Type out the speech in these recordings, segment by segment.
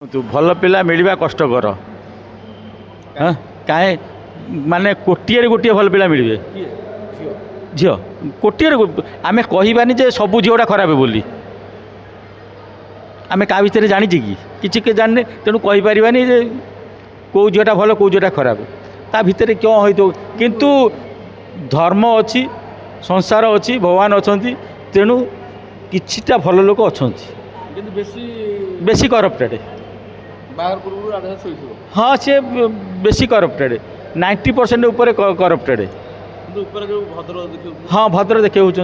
तू भल पिला मिलवा कष्टकर हाँ कहीं माने कोटिए गोटे भल पिला मिले झील कोटिए आम कहबानी जे सबू झीटा खराब बोली आम क्या भितर जानी कि के जाने तेणु कहीपरानी जे कौ झीटा भल कौ झीटा खराब ता भितर क्यों हो किंतु धर्म अच्छी संसार अच्छी भगवान अच्छा तेणु किछिटा भल लोक अच्छा बेसी करप्टेड हाँ सी बेसी करप्टेड 90% ऊपर करप्टेड हाँ भद्र देखे होती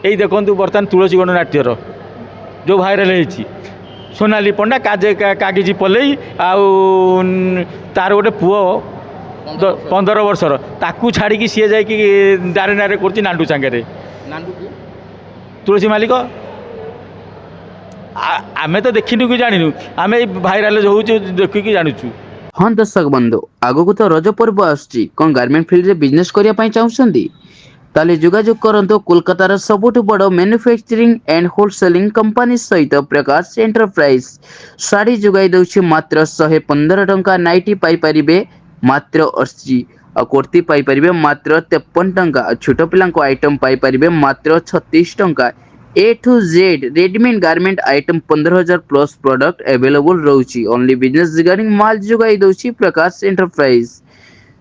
यही देखु बर्तमान तुलसी गणनाट्यर जो भाइराल होती सोनाली पंडा कागिजी पलई तार गोटे पुओ 15 वर्षर ताकू छाड़ी सी जा डारे नारे कर नांडू सांगे तुलसी मालिक आमे तो देखिनु कि जानिनु आमे भाइराल हो देखिकी जानुछु। हाँ दर्शक बंधु आगो तो रज पर्व आसुची कौन गारमेंट फील्ड रे बिजनेस करिया पई चाहुछंदी ताले जोगाजोग करंतो कोलकातार सबुठ बड़ मैन्युफैक्चरिंग एंड होलसेलिंग कंपनी सहित प्रकाश एंटरप्राइज साड़ी जोगाई दउछि मात्र 115 टंका नाइटी पाई परिबे मात्र 80 और कुर्ती पाई परिबे मात्र 53 टंका छोट पिलांको आइटम पाई परिबे मात्र 36 टंका A to Z readymade garment item 15,000 plus product available रोची ओनली बिजनेस रिगार्डिंग माल जोगाई दउछि प्रकाश एंटरप्राइज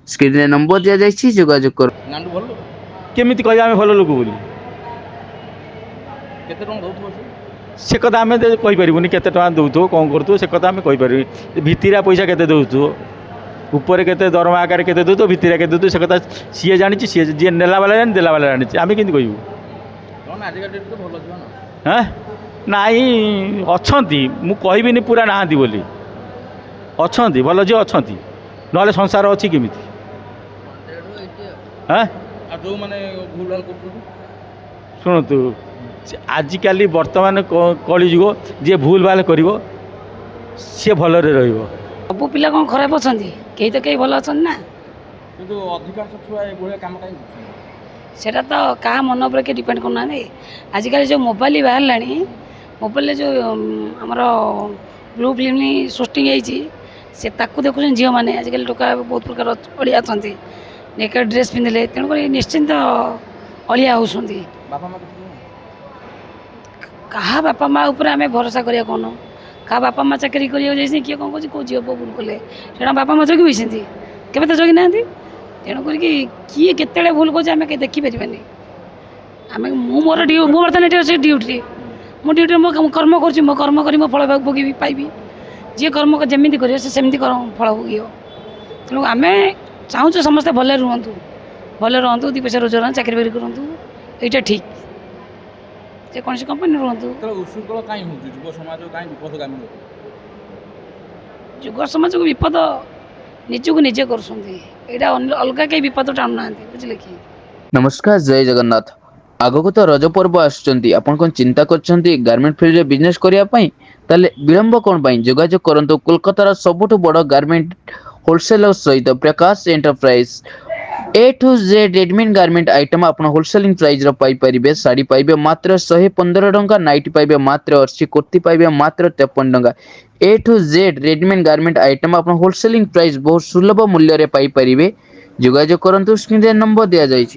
स्क्रीन रे नंबर दिया जाइछि जोगाजोग कर नांडू भलो केमिति कहि आमे भलो लोक बोली केते टंका दउथबो से कथा आमे कहि परिबोनी केते टंका दउथो कोन करथो से कथा आमे कहि परिबी भितिरा पैसा केते दउथो ऊपर केते दरमा आकार केते दउथो भितिरा केते दउथो से कथा सीए जानिछि सीए जे नेला वाला जानि देला वाला जानिछि आमे केंति कहिबो हाँ नाई अच्छा मुझे पूरा नहांती बोली अच्छा भल झी अच्छा ना संसार अच्छी केमी हाँ शुणु आजिकल बर्तमान कलिजुग जी भूल भाल कर सी भलरे सब पिला कौन खराब अच्छा कहीं तो कहीं भल अच्छा ना सेटा तो क्या मन उपर के डिपेंड करना आजिकल जो मोबाइल बाहर लानी मोबाइल जो आमर ब्लू फिल्म सुटिंग से देखुं झील मैंने आजिकल टोका बहुत प्रकार अलिया अच्छा नेकेड ड्रेस पिंधले तेणुक निश्चिंत अलिया होती क्या बापा माँ उपर आम भरोसा करिया कौन क्या बापा माँ चाकरी करें किए कौन कौ झील भूल कले से बापा माँ जगी बसती केवे तो जगी ना तेणुक किए केत भूल कर कहीं देखिपारे आम मोर बर्तमान ये अच्छे ड्यूटी मो ड्यूटी मो कर्म कर मो कर्म कर मो फल भोगी पाइबी जी कर्म जमी कर सेमती फल भोग तेणु आम चाहूँ समस्ते भले रुहतु दी पैसा रोजगार चाकरी बाकरी करूँ यहाँ ठीक जेकोसी कंपनी रुहतु जुग समाज को विपद निजक निजे कर अलग कहीं विपद टाणु ना बुझे कि नमस्कार जय जगन्नाथ आगो तो रज पर्व आसुचंती आपण कोन चिंता करछंती गारमेंट फील्ड रे बिजनेस करिया पई ताले विलंब कोन पई जोगाजोग करंतो कोलकातार सबुठ बड़ गारमेंट होलसेलर सहित Prakash enterprise A to Z readymade garment item आपण होलसेलिंग प्राइस रो पाई परिबे साड़ी पाइबे मात्र 115 टंका नाइटी पाइबे मात्र 80 कुर्ती पाइबे मात्र 53 टंका A to Z readymade garment item आपण होलसेलिंग प्राइस बहुत सुलभ मूल्य रे पाई परिबे जोगाजोग करंतो स्क्रीन रे नंबर दिया जाइछि।